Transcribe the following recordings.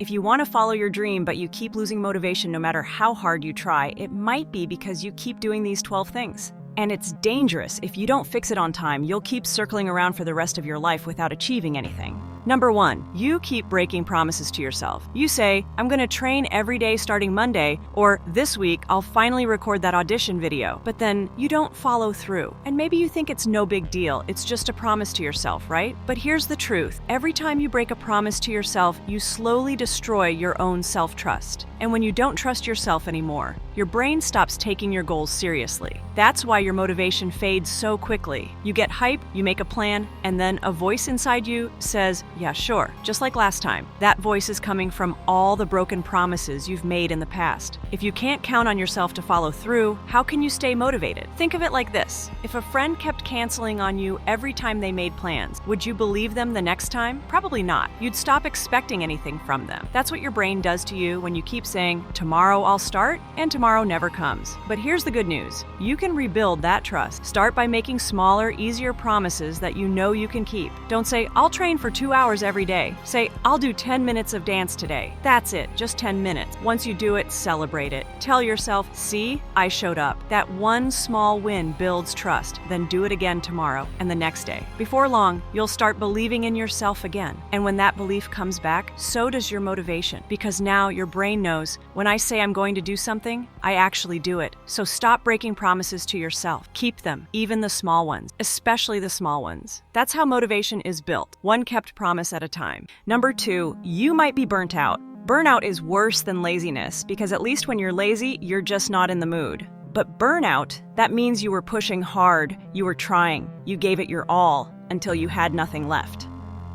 If you want to follow your dream but you keep losing motivation no matter how hard you try, it might be because you keep doing these 12 things. And it's dangerous. If you don't fix it on time, you'll keep circling around for the rest of your life without achieving anything. Number 1, you keep breaking promises to yourself. You say, I'm gonna train every day starting Monday, or this week I'll finally record that audition video, but then you don't follow through. And maybe you think it's no big deal, it's just a promise to yourself, right? But here's the truth. Every time you break a promise to yourself, you slowly destroy your own self-trust. And when you don't trust yourself anymore, your brain stops taking your goals seriously. That's why your motivation fades so quickly. You get hype, you make a plan, and then a voice inside you says, yeah, sure, just like last time. That voice is coming from all the broken promises you've made in the past. If you can't count on yourself to follow through, how can you stay motivated? Think of it like this. If a friend kept canceling on you every time they made plans, would you believe them the next time? Probably not. You'd stop expecting anything from them. That's what your brain does to you when you keep saying, tomorrow I'll start, and tomorrow never comes. But here's the good news. You can rebuild that trust. Start by making smaller, easier promises that you know you can keep. Don't say, I'll train for 2 hours every day. Say, I'll do 10 minutes of dance today. That's it, just 10 minutes. Once you do it, celebrate it. Tell yourself, see, I showed up. That one small win builds trust. Then do it again tomorrow and the next day. Before long, you'll start believing in yourself again. And when that belief comes back, so does your motivation. Because now your brain knows, when I say I'm going to do something, I actually do it. So stop breaking promises to yourself. Keep them, even the small ones, especially the small ones. That's how motivation is built, one kept promise at a time. Number 2, you might be burnt out. Burnout is worse than laziness because at least when you're lazy, you're just not in the mood. But burnout, that means you were pushing hard, you were trying, you gave it your all until you had nothing left.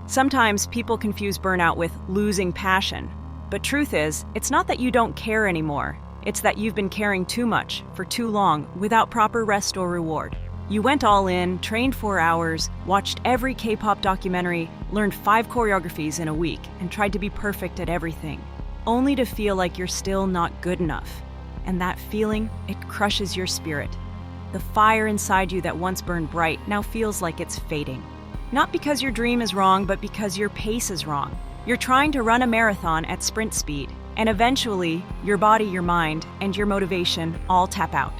Sometimes people confuse burnout with losing passion. But truth is, it's not that you don't care anymore. It's that you've been caring too much for too long without proper rest or reward. You went all in, trained 4 hours, watched every K-pop documentary, learned 5 choreographies in a week, and tried to be perfect at everything, only to feel like you're still not good enough. And that feeling, it crushes your spirit. The fire inside you that once burned bright now feels like it's fading. Not because your dream is wrong, but because your pace is wrong. You're trying to run a marathon at sprint speed, and eventually, your body, your mind, and your motivation all tap out.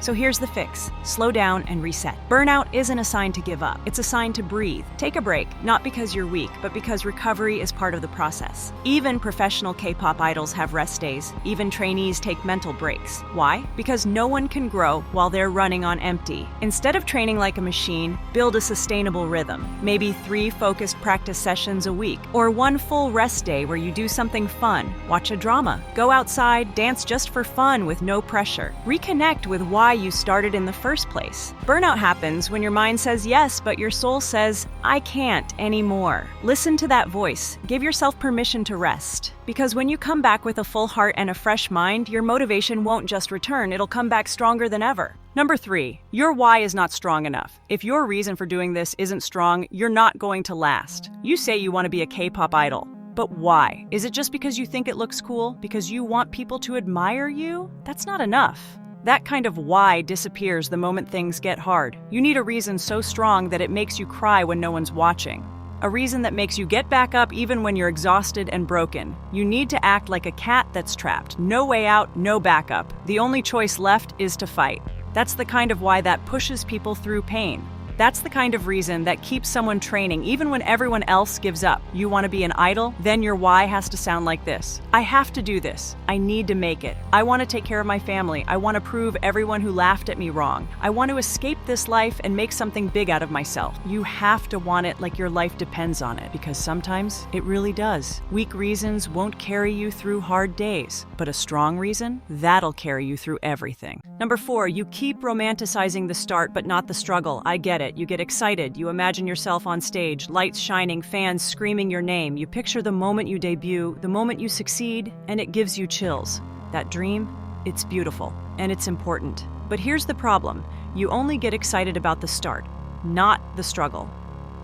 So here's the fix. Slow down and reset. Burnout isn't a sign to give up. It's a sign to breathe. Take a break, not because you're weak, but because recovery is part of the process. Even professional K-pop idols have rest days. Even trainees take mental breaks. Why? Because no one can grow while they're running on empty. Instead of training like a machine, build a sustainable rhythm. Maybe 3 focused practice sessions a week, or 1 full rest day where you do something fun. Watch a drama. Go outside, dance just for fun with no pressure. Reconnect with why you started in the first place. Burnout happens when your mind says yes, but your soul says, I can't anymore. Listen to that voice. Give yourself permission to rest. Because when you come back with a full heart and a fresh mind, your motivation won't just return, it'll come back stronger than ever. Number 3, your why is not strong enough. If your reason for doing this isn't strong, you're not going to last. You say you want to be a K-pop idol. But why? Is it just because you think it looks cool? Because you want people to admire you? That's not enough. That kind of why disappears the moment things get hard. You need a reason so strong that it makes you cry when no one's watching. A reason that makes you get back up even when you're exhausted and broken. You need to act like a cat that's trapped. No way out, no backup. The only choice left is to fight. That's the kind of why that pushes people through pain. That's the kind of reason that keeps someone training even when everyone else gives up. You want to be an idol? Then your why has to sound like this. I have to do this. I need to make it. I want to take care of my family. I want to prove everyone who laughed at me wrong. I want to escape this life and make something big out of myself. You have to want it like your life depends on it, because sometimes it really does. Weak reasons won't carry you through hard days, but a strong reason, that'll carry you through everything. Number 4, you keep romanticizing the start but not the struggle. I get it. You get excited, you imagine yourself on stage, lights shining, fans screaming your name. You picture the moment you debut, the moment you succeed, and it gives you chills. That dream, it's beautiful, and it's important. But here's the problem. You only get excited about the start, not the struggle.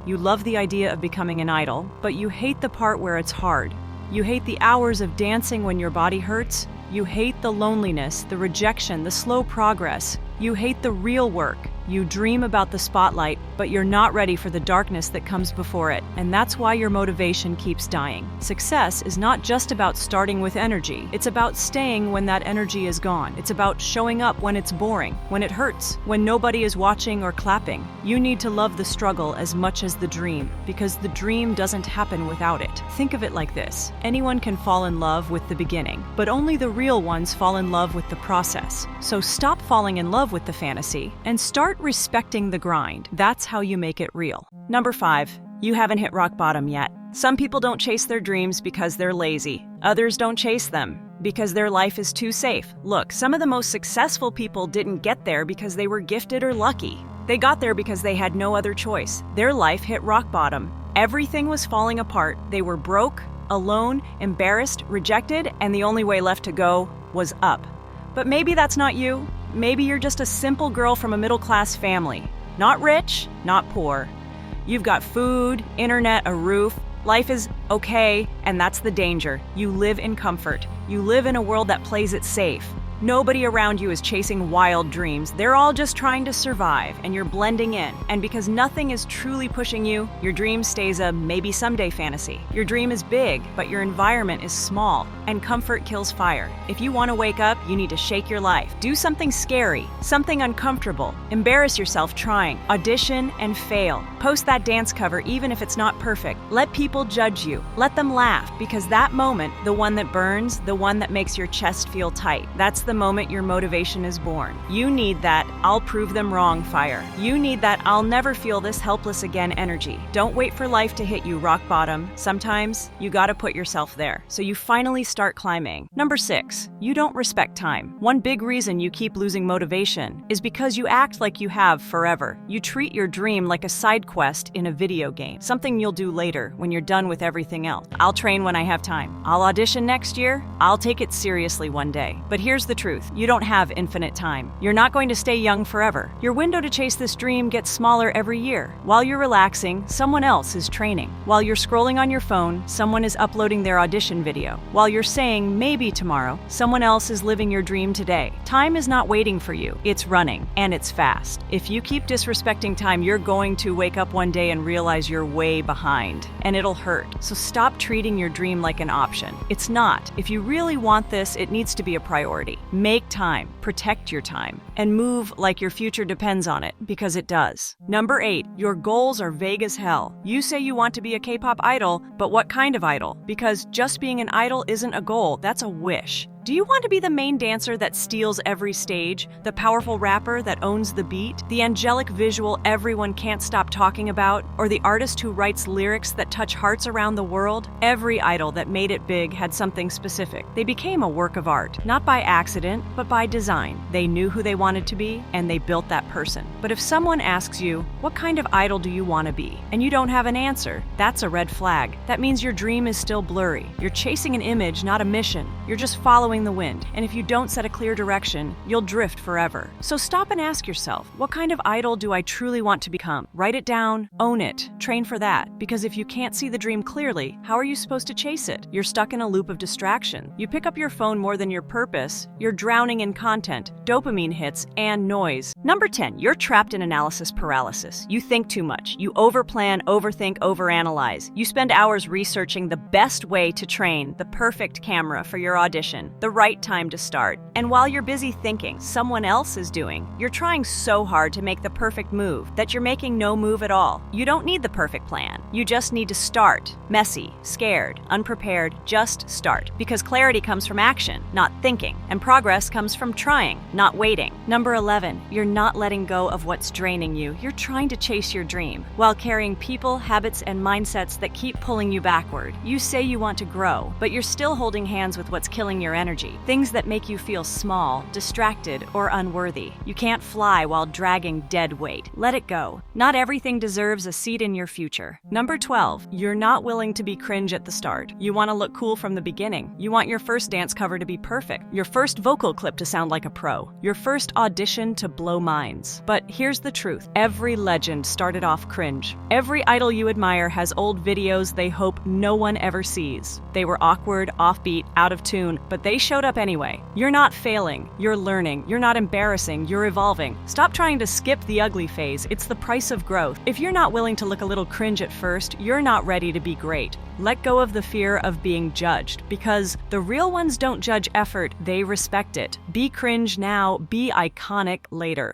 You love the idea of becoming an idol, but you hate the part where it's hard. You hate the hours of dancing when your body hurts. You hate the loneliness, the rejection, the slow progress. You hate the real work, You dream about the spotlight, but you're not ready for the darkness that comes before it, and that's why your motivation keeps dying. Success is not just about starting with energy. It's about staying when that energy is gone. It's about showing up when it's boring, when it hurts, when nobody is watching or clapping. You need to love the struggle as much as the dream, because the dream doesn't happen without it. Think of it like this. Anyone can fall in love with the beginning, but only the real ones fall in love with the process. So stop falling in love with the fantasy and start respecting the grind. That's how you make it real. Number 5, you haven't hit rock bottom yet. Some people don't chase their dreams because they're lazy. Others don't chase them because their life is too safe. Look, some of the most successful people didn't get there because they were gifted or lucky. They got there because they had no other choice. Their life hit rock bottom. Everything was falling apart. They were broke, alone, embarrassed, rejected, and the only way left to go was up. But maybe that's not you. Maybe you're just a simple girl from a middle-class family. Not rich, not poor. You've got food, internet, a roof. Life is okay, and that's the danger. You live in comfort. You live in a world that plays it safe. Nobody around you is chasing wild dreams. They're all just trying to survive, and you're blending in. And because nothing is truly pushing you, your dream stays a maybe someday fantasy. Your dream is big, but your environment is small, and comfort kills fire. If you want to wake up, you need to shake your life. Do something scary, something uncomfortable. Embarrass yourself trying. Audition and fail. Post that dance cover even if it's not perfect. Let people judge you. Let them laugh, because that moment, the one that burns, the one that makes your chest feel tight, that's the moment your motivation is born. You need that "I'll prove them wrong" fire. You need that "I'll never feel this helpless again" energy. Don't wait for life to hit you rock bottom. Sometimes you gotta put yourself there, so you finally start climbing. Number 6, you don't respect time. One big reason you keep losing motivation is because you act like you have forever. You treat your dream like a side quest in a video game, something you'll do later when you're done with everything else. I'll train when I have time. I'll audition next year. I'll take it seriously one day. But here's the truth. You don't have infinite time. You're not going to stay young forever. Your window to chase this dream gets smaller every year. While you're relaxing, someone else is training. While you're scrolling on your phone, someone is uploading their audition video. While you're saying maybe tomorrow, someone else is living your dream today. Time is not waiting for you. It's running, and it's fast. If you keep disrespecting time, you're going to wake up one day and realize you're way behind, and it'll hurt. So stop treating your dream like an option. It's not. If you really want this, it needs to be a priority. Make time, protect your time, and move like your future depends on it, because it does. Number 8, your goals are vague as hell. You say you want to be a K-pop idol, but what kind of idol? Because just being an idol isn't a goal, that's a wish. Do you want to be the main dancer that steals every stage, the powerful rapper that owns the beat, the angelic visual everyone can't stop talking about, or the artist who writes lyrics that touch hearts around the world? Every idol that made it big had something specific. They became a work of art, not by accident, but by design. They knew who they wanted to be, and they built that person. But if someone asks you, what kind of idol do you want to be? And you don't have an answer, that's a red flag. That means your dream is still blurry. You're chasing an image, not a mission. You're just following the wind, and if you don't set a clear direction, you'll drift forever. So stop and ask yourself, what kind of idol do I truly want to become? Write it down, own it, train for that, because if you can't see the dream clearly, how are you supposed to chase it? You're stuck in a loop of distraction. You pick up your phone more than your purpose, you're drowning in content, dopamine hits, and noise. Number 10, you're trapped in analysis paralysis. You think too much. You overplan, overthink, overanalyze. You spend hours researching the best way to train, the perfect camera for your audition, the right time to start. And while you're busy thinking someone else is doing, you're trying so hard to make the perfect move that you're making no move at all. You don't need the perfect plan. You just need to start. Messy, scared, unprepared, just start. Because clarity comes from action, not thinking. And progress comes from trying, not waiting. Number 11, you're not letting go of what's draining you. You're trying to chase your dream while carrying people, habits, and mindsets that keep pulling you backward. You say you want to grow, but you're still holding hands with what's killing your energy. Things that make you feel small, distracted, or unworthy. You can't fly while dragging dead weight. Let it go. Not everything deserves a seat in your future. Number 12, you're not willing to be cringe at the start. You want to look cool from the beginning. You want your first dance cover to be perfect, your first vocal clip to sound like a pro, your first audition to blow minds. But here's the truth. Every legend started off cringe. Every idol you admire has old videos they hope no one ever sees. They were awkward, offbeat, out of tune, but they showed up anyway. You're not failing, you're learning, you're not embarrassing, you're evolving. Stop trying to skip the ugly phase, it's the price of growth. If you're not willing to look a little cringe at first, you're not ready to be great. Let go of the fear of being judged, because the real ones don't judge effort, they respect it. Be cringe now, be iconic later.